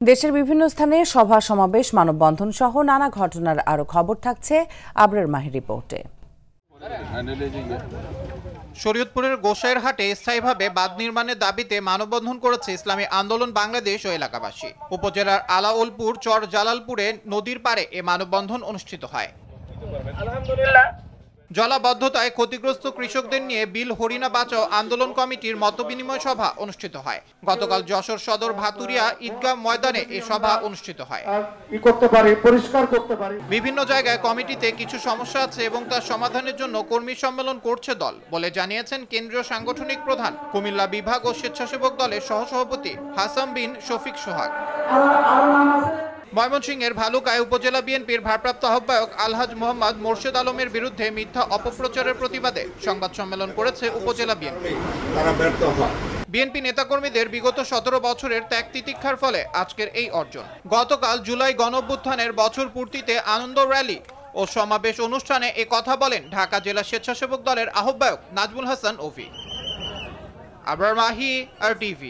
দেশের বিভিন্ন স্থানে সভা সমাবেশ মানববন্ধন সহ নানা ঘটনার আরো খবর থাকছে আবরার মাহি রিপোর্টে। শরীয়তপুরের গোসাইরহাটে স্থায়ীভাবে বাঁধ নির্মাণের দাবিতে মানববন্ধন করেছে ইসলামী আন্দোলন বাংলাদেশ ও এলাকাবাসী। উপজেলার আলাওলপুর চর জালালপুরে নদীর পাড়ে এ মানববন্ধন অনুষ্ঠিত হয়। জলাবদ্ধতায় ক্ষতিগ্রস্ত কৃষকদের নিয়ে বিল হরিণা বাঁচাও আন্দোলন কমিটির মতবিনিময় সভা অনুষ্ঠিত হয়। গতকাল যশোর সদর ভাতুরিয়া ঈদগাহ ময়দানে এই সভা অনুষ্ঠিত হয়। বিভিন্ন জায়গায় কমিটিতে কিছু সমস্যা আছে এবং তার সমাধানের জন্য কর্মী সম্মেলন করছে দল বলে জানিয়েছেন কেন্দ্রীয় সাংগঠনিক প্রধান কুমিল্লা বিভাগ ও স্বেচ্ছাসেবক দলের সহসভাপতি হাসান বিন শফিক সোহাগ। ময়মনসিংহের ভালুকায় উপজেলা বিএনপির ভারপ্রাপ্ত আহ্বায়ক আলহাজ মোহাম্মদ মোর্শেদ আলমের বিরুদ্ধে মিথ্যা অপপ্রচারের প্রতিবাদে সংবাদ সম্মেলন করেছে উপজেলা বিএনপি। বিএনপি নেতাকর্মীদের বিগত 17 বছরের ত্যাগ তিতিক্ষার ফলে আজকের এই অর্জন। গতকাল জুলাই গণঅভ্যুত্থানের বছর পূর্তিতে আনন্দ র্যালি ও সমাবেশ অনুষ্ঠানে এ কথা বলেন ঢাকা জেলা স্বেচ্ছাসেবক দলের আহ্বায়ক নাজমুল হাসান অভি। আবরার মাহি, RTV।